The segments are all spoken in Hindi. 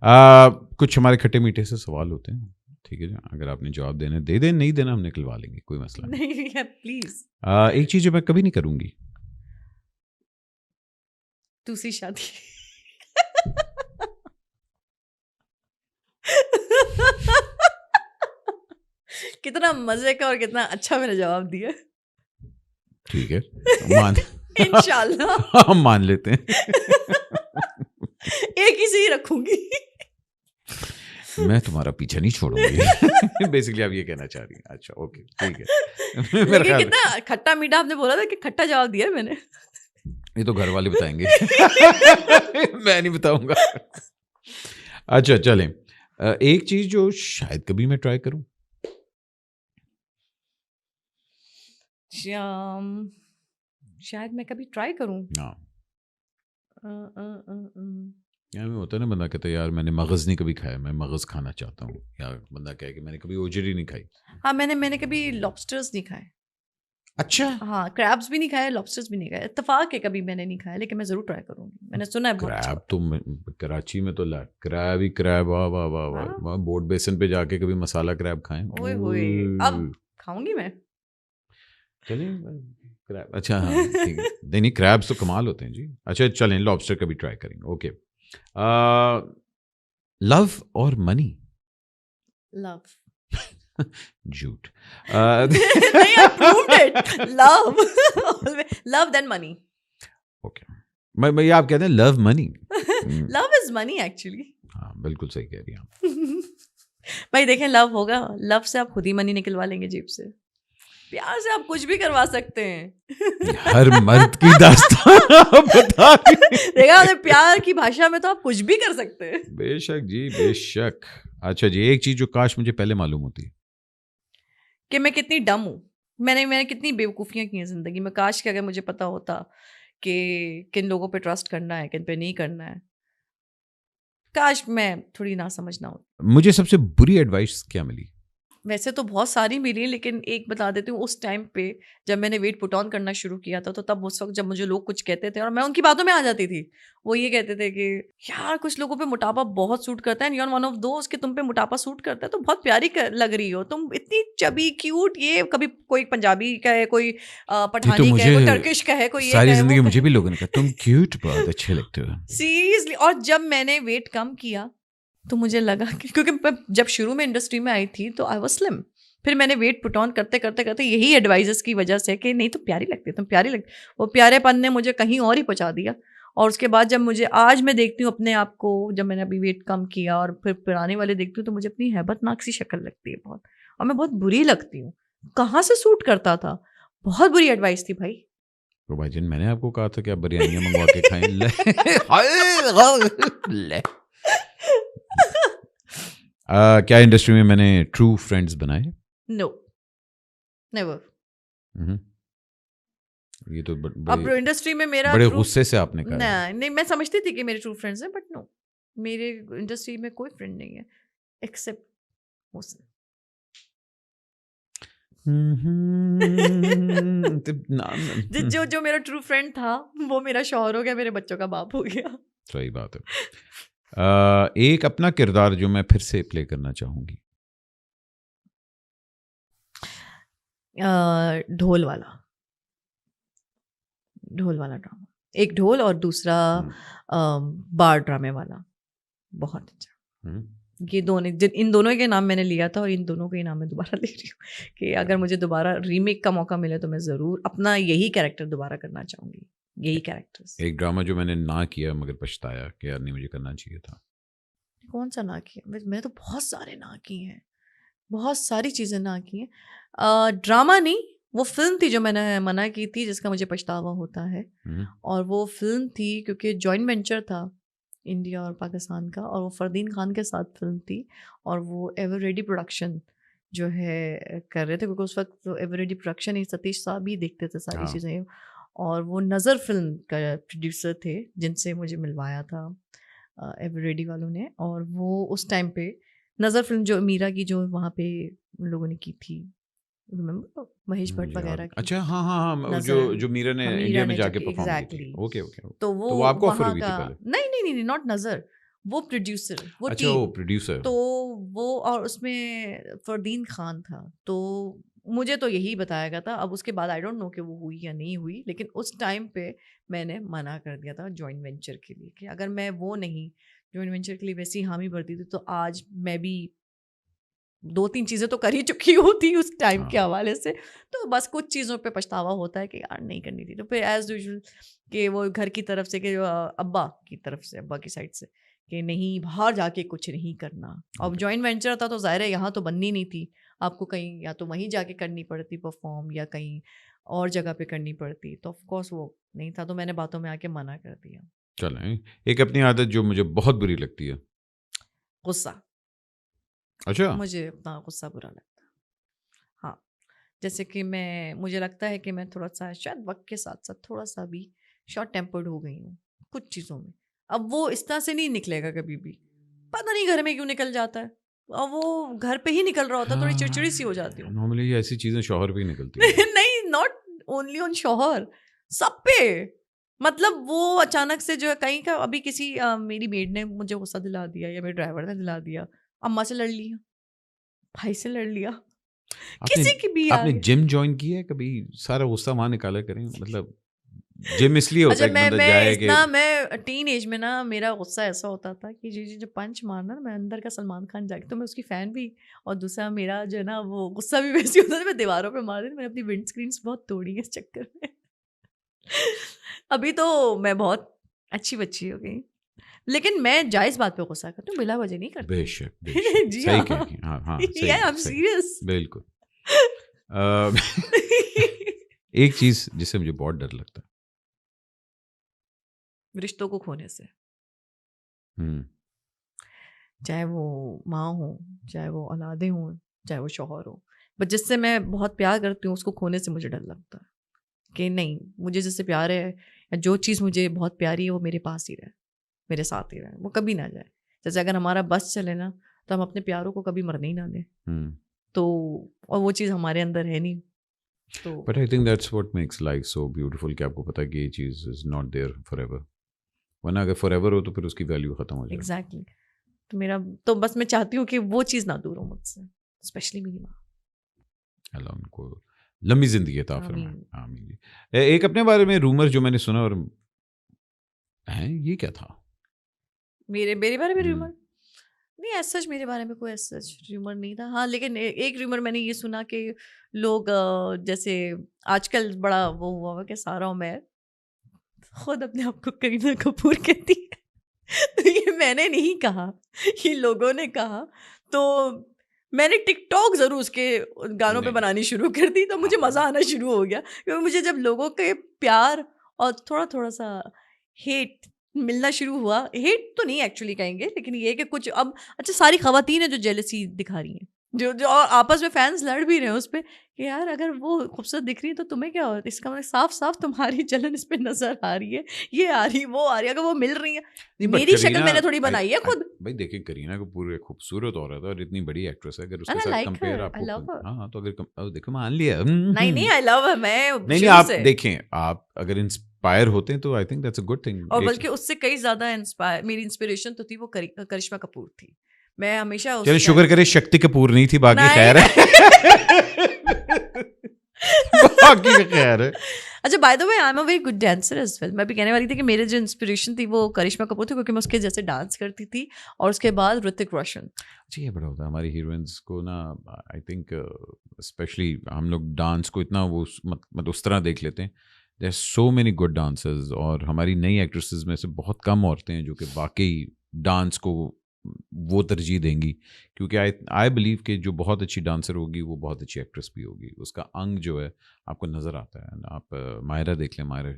कुछ हमारे खट्टे मीठे से सवाल होते हैं, ठीक है जी, अगर आपने जवाब देना दे दें, नहीं देना हम निकलवा लेंगे, कोई मसला नहीं। नहीं यार प्लीज। एक चीज़ जो मैं कभी नहीं करूँगी। दूसरी शादी। कितना मजे का और कितना अच्छा मैंने जवाब दिया। ठीक है, मान इंशाल्लाह हम मान लेते हैं। एक ही से ही रखूंगी। मैं तुम्हारा पीछा नहीं छोड़ूंगी। बेसिकली आप ये कहना चाह रही हैं। अच्छा ओके ठीक है। मेरा लेकिन ख्याल कितना खट्टा मीठा आपने बोला था कि खट्टा जवाब दिया मैंने। ये तो घर वाले बताएंगे। मैं नहीं बताऊंगा। अच्छा चलें, एक चीज जो शायद कभी मैं ट्राई करूं। शायद मैं कभी ट्राई करूं। हाँ, यार में होता है ना, बंदा कहता है यार मैंने मगज़ नहीं कभी खाया, मैं मगज़ खाना चाहता हूँ, या बंदा कहे कि मैंने कभी ओजरी नहीं खाई। हाँ मैंने कभी लॉबस्टर्स नहीं खाए। अच्छा, हाँ क्रैब्स भी नहीं खाए, लॉबस्टर्स भी नहीं खाए। इत्तेफाक है कभी मैंने नहीं खाया, लेकिन मैं जरूर ट्राई करूंगी। मैंने सुना है बहुत अच्छा क्रैब तो कराची में तो क्रैब ही क्रैब, वाह वाह वाह वाह वाह। बोट बेसन पे जाके कभी मसाला क्रैब खाएं। ओए होए, अब खाऊंगी मैं। चलिए क्रैब, अच्छा हाँ ठीक है। नहीं क्रैब्स तो कमाल होते हैं जी। अच्छा चलें, लॉबस्टर कभी ट्राई करेंगे। ओके, लव और मनी। लव। झूठ। नहीं, I proved it. Love. Love then money. Okay, मैं ये आप कहते हैं love money. Love is money actually. हाँ बिल्कुल सही कह रही हैं आप। भाई देखें, लव होगा, लव से आप खुद ही मनी निकलवा लेंगे जेब से। प्यार से आप कुछ भी करवा सकते हैं। हर मर्द की दास्तान आप बता रही हैं। देखा आपने, प्यार की भाषा में तो आप कुछ भी कर सकते हैं। बेशक जी बेशक। अच्छा जी, एक चीज जो काश मुझे पहले मालूम होती। कि मैं कितनी डम हूँ। मैंने कितनी बेवकूफ़ियाँ की हैं ज़िंदगी में। काश कि अगर मुझे पता होता कि किन लोगों पे ट्रस्ट करना है, किन पे नहीं करना है। काश मैं थोड़ी ना समझना हो। मुझे सबसे बुरी एडवाइस क्या मिली? वैसे तो बहुत सारी मिली, लेकिन एक बता देती हूँ। उस टाइम पे जब मैंने वेट पुट ऑन करना शुरू किया था, तो तब उस वक्त जब मुझे लोग कुछ कहते थे और मैं उनकी बातों में आ जाती थी, वो ये कहते थे कि यार कुछ लोगों पे मोटापा बहुत सूट करता है, यूर वन ऑफ दोस्त कि तुम पे मोटापा सूट करता है, तो बहुत प्यारी लग रही हो तुम, इतनी चबी क्यूट। ये कभी कोई पंजाबी का है, कोई ये तो पठानी का है, कोई मुझे टर्किश का है, कोई ये सारी का है, वो जिंदगी का मुझे है। भी लोगों ने कहा तुम क्यूट बहुत अच्छे लगते हो। सीरियसली। और जब मैंने वेट कम किया तो मुझे लगा कि, क्योंकि मैं जब शुरू में इंडस्ट्री में आई थी तो आई वाज स्लिम, फिर मैंने वेट पुट ऑन करते करते करते यही एडवाइजेस की वजह से कि नहीं तो प्यारी लगती है, तुम प्यारी लगती, वो प्यारेपन ने मुझे कहीं और ही पहुंचा दिया। और उसके बाद जब मुझे आज मैं देखती हूँ अपने आप को, जब मैंने अभी वेट कम किया और फिर पुराने वाले देखती हूँ, तो मुझे अपनी हैबतनाक सी शक्ल लगती है बहुत, और मैं बहुत बुरी लगती हूँ। कहाँ से सूट करता था? बहुत बुरी एडवाइस थी भाई। तो भाईजान मैंने आपको कहा था कि आप बिरयानियां मंगवा के खाएं। ले हाय, ले। क्या इंडस्ट्री में मैंने ट्रू फ्रेंड्स बनाए? No, never. हम्म, ये तो अब इंडस्ट्री में मेरा बड़े true- गुस्से से आपने कहा है। नहीं नहीं, मैं समझती थी कि मेरे ट्रू फ्रेंड्स हैं, बट नो, मेरे इंडस्ट्री में कोई फ्रेंड नहीं है एक्सेप्ट मुस्लिम। जो जो मेरा ट्रू फ्रेंड था वो मेरा शौहर हो गया, मेरे बच्चों का बाप हो गया। सही बात है। एक अपना किरदार जो मैं फिर से प्ले करना चाहूंगी। ढोल वाला ड्रामा, एक ढोल और दूसरा बार ड्रामे वाला, बहुत अच्छा। ये दोनों, इन दोनों के नाम मैंने लिया था और इन दोनों के नाम मैं दोबारा ले रही हूँ कि अगर मुझे दोबारा रीमेक का मौका मिले तो मैं ज़रूर अपना यही कैरेक्टर दोबारा करना चाहूँगी, यही कैरेक्टर्स। एक ड्रामा जो मैंने ना किया मगर पछताया कि यार नहीं मुझे करना चाहिए था। कौन सा ना किया? मैं तो बहुत सारे ना किए हैं, बहुत सारी चीज़ें ना की हैं। ड्रामा नहीं, वो फिल्म थी जो मैंने मना की थी, जिसका मुझे पछतावा होता है। और वो फिल्म थी क्योंकि जॉइंट वेंचर था इंडिया और पाकिस्तान का, और वो फरदीन खान के साथ फिल्म थी, और वो एवर रेडी प्रोडक्शन जो है कर रहे थे, क्योंकि उस वक्त तो एवर रेडी प्रोडक्शन ही सतीश साहब ही देखते थे सारी चीज़ें। और वो नज़र फिल्म का प्रोड्यूसर थे जिनसे मुझे मिलवाया था एवर रेडी वालों ने। और वो उस टाइम पे नज़र फिल्म जो मीरा की जो वहाँ पे उन लोगों ने की थी, महेश भट्ट वगैरह की। अच्छा हाँ हाँ हाँ, जो मीरा ने इंडिया में जाके परफॉर्म की थी। Okay okay. तो वो आपको ऑफर वहाँ हुई थी का पहले? नहीं, नॉट नज़र, वो प्रोड्यूसर, वो अच्छा वो टीम, प्रोड्यूसर। तो वो, और उसमें फरदीन खान था। तो मुझे तो यही बताया गया था। अब उसके बाद आई डोंट नो कि वो हुई या नहीं हुई, लेकिन उस टाइम पे मैंने मना कर दिया था जॉइंट वेंचर के लिए, कि अगर मैं वो नहीं जॉइंट वेंचर के लिए वैसी हामी भरती थी तो आज मैं भी 2-3 चीज़ें तो कर ही चुकी होती उस टाइम के हाँ। हवाले से। तो बस कुछ चीज़ों पे पछतावा होता है कि यार नहीं करनी थी। तो फिर एज़ यूजुअल कि वो घर की तरफ से, कि अब्बा की तरफ से, अब्बा की साइड से, कि नहीं बाहर जाके कुछ नहीं करना। अब Okay. जॉइंट वेंचर था तो ज़ाहिर है यहाँ तो बननी नहीं थी। आपको कहीं या तो वहीं जाके करनी पड़ती परफ़ॉर्म, या कहीं और जगह पे करनी पड़ती। तो ऑफ़ कोर्स वो नहीं था, तो मैंने बातों में आके मना कर दिया। चलें, एक अपनी आदत जो मुझे बहुत बुरी लगती है। गुस्सा, अच्छा। मुझे अपना गुस्सा बुरा लगता है। हाँ, जैसे कि मुझे लगता है कि मैं थोड़ा-सा शायद वक़्त के साथ-साथ थोड़ा-सा भी शॉर्ट टेम्पर्ड हो गई हूँ, कुछ चीज़ों में। अब वो इस तरह से नहीं निकलेगा कभी भी। पता नहीं घर में क्यों निकल जाता है। और वो घर पे ही निकल रहा होता है, थोड़ी चिड़चिड़ी सी हो जाती हूँ। नॉर्मली ये ऐसी चीज़ें शौहर पे ही निकलती हैं। नहीं, नॉट ओनली ऑन शौहर, सब पे। मतलब वो अचानक से जो है कहीं का, अभी किसी मेरी मेड ने मुझे गुस्सा दिला दिया, या मेरे ड्राइवर ने दिला दिया, अम्मा से लड़ लिया, भाई से लड़ लिया, आपने किसी की भी आपने आगे। जिम जॉइन किया है कभी? सारा गुस्सा वहाँ निकाला करें। मतलब जिम इसलिए होता अच्छा, है कि बंदा जाए कि मैं टीन एज में ना, मेरा गुस्सा ऐसा होता था कि जी जी जो पंच मारना ना, मैं अंदर का सलमान खान जाके, तो मैं उसकी फैन भी, और दूसरा मेरा जो है ना वो गुस्सा भी वैसे होता था, मैं दीवारों पे मार देती। मैंने अपनी विंड स्क्रीन बहुत तोड़ी है इस चक्कर में। अभी तो मैं बहुत अच्छी बच्ची हो गई, लेकिन मैं जायज बात पे गुस्सा करती हूँ, बिला वजह नहीं करती बेशक, बेशक। जी सही कह हाँ, रही हैं। हाँ, हाँ, या सही, आई एम सही। सीरियस। बिल्कुल। अ, एक चीज़ जिससे मुझे बहुत डर लगता है। रिश्तों को खोने से, हुँ, चाहे वो माँ हो, चाहे वो औलादें हों, चाहे वो शौहर हो, बट जिससे मैं बहुत प्यार करती हूँ उसको खोने से मुझे डर लगता है कि नहीं, मुझे जिससे प्यार है, या जो चीज़ मुझे बहुत प्यारी है, वो मेरे पास ही रहे, मेरे साथ ही रहे, वो कभी ना जाए। जैसे अगर हमारा बस चले ना, तो हम अपने प्यारों को कभी मरने ही ना दें। हुँ। तो और वो चीज़ हमारे अंदर है नहीं, तो but I think that's what makes life so beautiful कि आपको पता है कि ये चीज़ इज़ नॉट देयर फॉरएवर। वरना अगर फॉरएवर हो तो फिर उसकी वैल्यू खत्म हो जाए। एग्जैक्टली तो मेरा, तो बस मैं चाहती हूँ कि वो चीज़ ना दूर हो मुझसे, स्पेशली मेरी माँ। अल्लाह उनको लंबी ज़िंदगी अता फरमाए। आमीन। आमीन जी। एक अपने बारे में रूमर जो मैंने सुना और हैं, ये क्या था? मेरे मेरे बारे में हुँ, रूमर नहीं, एज सच मेरे बारे में कोई एज सच रूमर नहीं था। हाँ, लेकिन एक रूमर मैंने ये सुना कि लोग जैसे आजकल बड़ा वो हुआ हुआ कि सारा और मैं खुद अपने आप को करीना कपूर कहती है। तो ये मैंने नहीं कहा, ये लोगों ने कहा। तो मैंने टिकटॉक ज़रूर उसके गानों पे नहीं। बनानी शुरू कर दी, तो मुझे हाँ। मज़ा आना शुरू हो गया, क्योंकि मुझे जब लोगों के प्यार और थोड़ा-थोड़ा सा हेट मिलना शुरू हुआ, हेट तो नहीं एक्चुअली कहेंगे, लेकिन ये है कि कुछ अब, अच्छा सारी ख़वातीन हैं जो जेलसी दिखा रही हैं, जो जो और आपस में फैन्स लड़ भी रहे हैं उस पे कि यार अगर वो खूबसूरत दिख रही है तो तुम्हें क्या हो? इसका मतलब साफ-साफ तुम्हारी जलन इस पे नज़र आ रही है, ये आ रही, वो आ रही है, अगर वो मिल रही है। नहीं बट मेरी शक्ल करीना मैंने थोड़ी बनाई है आई खुद। भाई देखिए करीना कपूर एक खूबसूरत औरत है और इतनी बड़ी एक्ट्रेस है। अगर एंड उसके आई साथ लाइक कंपेयर हर, आई आपको लव हर। हाँ, हाँ, तो अगर देखो मान लिया। नहीं, नहीं, आई लव हर, मैं नहीं, नहीं शुरू आप से। देखें, आप अगर इंस्पायर होते हैं तो I think that's a good thing. और एक बल्कि उससे कई ज़्यादा मेरी इंस्पिरेशन तो थी वो करिश्मा कपूर थी। मैं हमेशा चलिए उसकी शुक्र करे शक्ति कपूर नहीं थी, बाकी नहीं, खैर नहीं। है। बाकी का खैर है। अच्छा, by the way I am a very good dancer as well. मैं भी कहने वाली थी कि मेरे जो इंस्पिरेशन थी वो करिश्मा कपूर थी, क्योंकि मैं उसके जैसे डांस करती थी, और उसके बाद ऋतिक रोशन। अच्छा ये बड़ा होता है हमारी हीरोइंस को ना। आई थिंक स्पेशली हम लोग डांस को इतना वो मत उस तरह देख लेते हैं। There so many good dancers और हमारी नई एक्ट्रेसेस में से बहुत कम औरतें हैं जो कि वाकई डांस को वो तरजीह देंगी। क्योंकि आई आई बिलीव कि जो बहुत अच्छी डांसर होगी वो बहुत अच्छी एक्ट्रेस भी होगी। उसका अंग जो है आपको नज़र आता है। आप मायरा देख लें, मायरा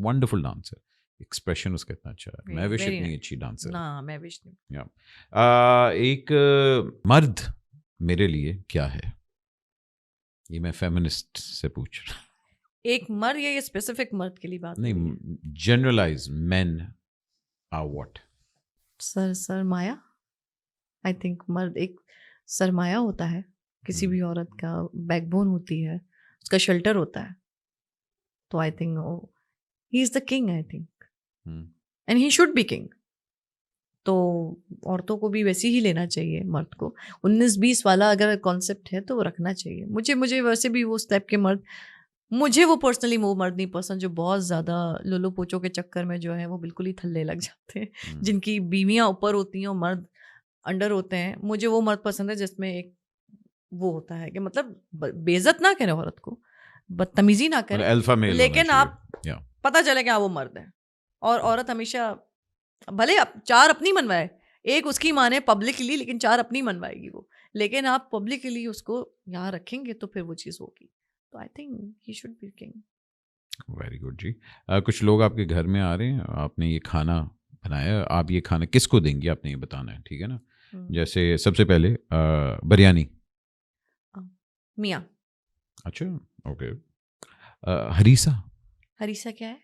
वंडरफुल डांसर, एक्सप्रेशन उसका इतना अच्छा है। महविश वेरी इतनी नाइस। अच्छी डांसर है। ना, मैं विश नहीं। या एक मर्द मेरे लिए क्या है? ये मैं फेमिनिस्ट से पूछ रहा एक मर्द, या ये स्पेसिफिक मर्द के लिए बात हो रही नहीं, है? Generalize men are what? सरमाया। आई थिंक मर्द एक सरमाया होता है, किसी भी औरत का बैकबोन होती है, उसका शेल्टर होता है। तो I think he is the king, I think, and he should be king. तो औरतों को भी वैसे ही लेना चाहिए, मर्द को 19-20 वाला अगर कॉन्सेप्ट है तो वो रखना चाहिए। मुझे वैसे भी वो उस टाइप के मर्द, मुझे वो पर्सनली वो मर्द नहीं पसंद जो बहुत ज़्यादा लोलो पोचो के चक्कर में जो है वो बिल्कुल ही थल्ले लग जाते हैं, जिनकी बीवियां ऊपर होती हैं और मर्द अंडर होते हैं। मुझे वो मर्द पसंद है जिसमें एक वो होता है कि मतलब बेइज्जत ना करें औरत को, बदतमीजी ना करें, अल्फा मेल लेकिन आप पता चले कि हाँ वो मर्द है। और औरत हमेशा भले आप 4 अपनी मनवाए, एक उसकी माने पब्लिकली, लेकिन 4 अपनी मनवाएगी वो, लेकिन आप पब्लिकली उसको यहाँ रखेंगे तो फिर वो चीज़ होगी। तो I think he should be king. Very good जी। कुछ लोग आपके घर में आ रहे हैं, आपने ये खाना बनाया, आप ये खाना किसको देंगी आपने ये बताना है, ठीक है ना? जैसे सबसे पहले बिरयानी। मियाँ। अच्छा, ओके। हरीसा। हरीसा क्या है?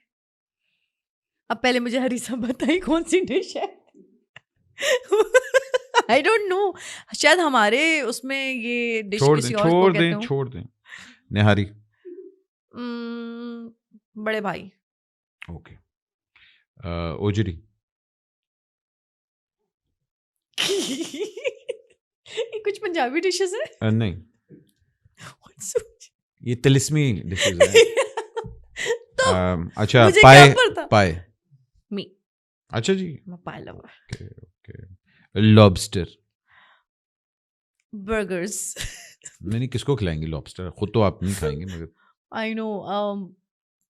अब पहले मुझे हरीसा बताइए कौन सी डिश है। आई डोंट नो, शायद हमारे उसमें ये डिश किसी और को कहते हो। छोड़ दें। निहारी। बड़े भाई। ओके। ओजरी। ये कुछ पंजाबी डिशेस है? नहीं, ये तिलिस्मी डिशेस है। तो अच्छा, मुझे पाए। क्या पता? पाए। मी। अच्छा जी, मैं पाए lover. Okay okay. Lobster. Burgers. नहीं, किसको खिलाएंगे लॉबस्टर? खुद तो आप नहीं खाएंगे मगर। आई नो,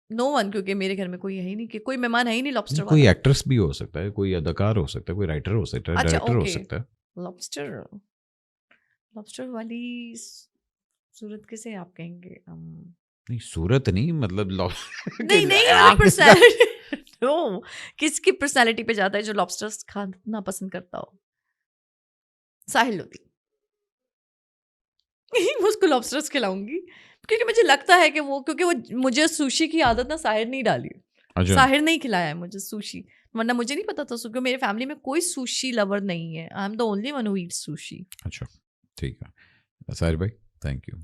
नो वन, क्योंकि मेरे घर में कोई है ही नहीं, कि कोई मेहमान है ही नहीं लॉबस्टर कोई वाला। एक्ट्रेस भी हो सकता है, कोई अदाकार हो सकता है, कोई राइटर हो सकता है, अच्छा डायरेक्टर हो ओके, सकता है। लॉबस्टर। लॉबस्टर वाली सूरत किसे आप कहेंगे? नहीं, सूरत नहीं, मतलब नहीं नहीं, पर्सनैलिटी। नो, किसकी पर्सनैलिटी पे जाता है जो लॉबस्टर्स खाना पसंद करता हो? साहिल लोधी। मैं उसको लॉबस्टर्स खिलाऊंगी क्योंकि मुझे लगता है कि वो, क्योंकि वो मुझे सुशी की आदत ना साहिर नहीं डाली। अच्छा। साहिर नहीं खिलाया है मुझे सुशी, वरना मुझे नहीं पता था, क्योंकि मेरे फैमिली में कोई सुशी लवर नहीं है। I am the only one who Yeats sushi. अच्छा, ठीक है साहिर भाई, thank you.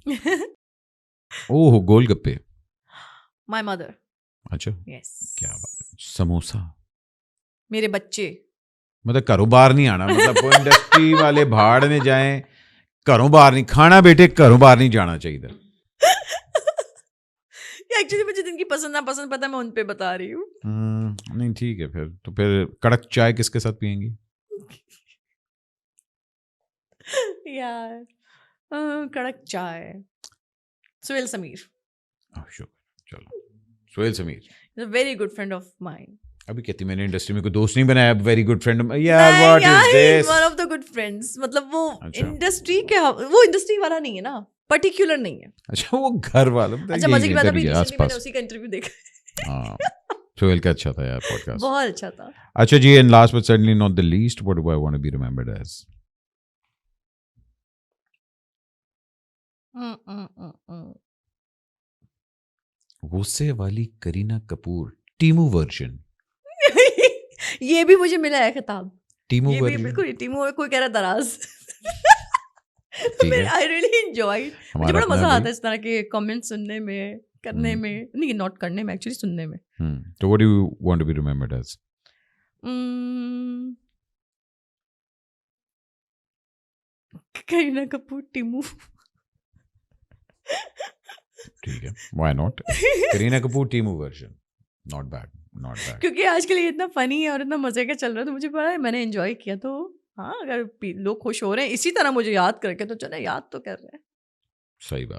Oh, golgappe. My mother. अच्छा, यस। क्या बात है। समोसा। मेरे बच्चे। मतलब घरों बाहर नहीं आना, मतलब वो इंडस्ट्री वाले भाड़ में जाएं, घरों बाहर नहीं खाना बेटे, घरों बाहर नहीं जाना चाहिए। एक्चुअली मुझे जिनकी पसंद ना पसंद पता, मैं उन पे बता रही हूँ। नहीं ठीक है, फिर कड़क चाय किसके साथ पियेंगी? यार, कड़क चाय सुहेल समीर। चलो, Suhail Sameer very good friend of mine. अभी कहती मैंने इंडस्ट्री में कोई दोस्त नहीं बनाया, वेरी गुड फ्रेंड। यार what is this? One of the good friends, मतलब वो अच्छा। इंडस्ट्री के, वो इंडस्ट्री वाला नहीं है ना, पर्टिकुलर नहीं है। अच्छा, वो घर वाला। अच्छा, मजे की बात, अभी रिसेंटली मैंने उसी का इंटरव्यू देखा। हाँ, सुहेल का अच्छा था यार पॉडकास्ट, बहुत अच्छा था। अच्छा जी, and last but certainly not the least, what do I want to be remembered as? गुस्से वाली करीना कपूर, टीमू वर्जन। ये भी मुझे मिला है खिताब। टीमू ये भी वर्जन। बिल्कुल टीमू, कोई कह रहा दराज। ठीक है। आई रियली एंजॉय, मुझे बड़ा मजा आता है इस तरह के कमेंट सुनने में, करने में, नहीं नॉट करने में, एक्चुअली सुनने में। तो what do you want to be remembered as? Kareena Kapoor, टीमू। ठीक है, व्हाई नॉट? करीना कपूर टीमू version, not bad, not bad. क्योंकि आजकल ये इतना फनी है और इतना मजे का चल रहा है, तो मुझे पता है मैंने एंजॉय किया। तो हाँ, अगर लोग खुश हो रहे हैं इसी तरह मुझे याद करके, तो चले याद तो कर रहे हैं। सही बात।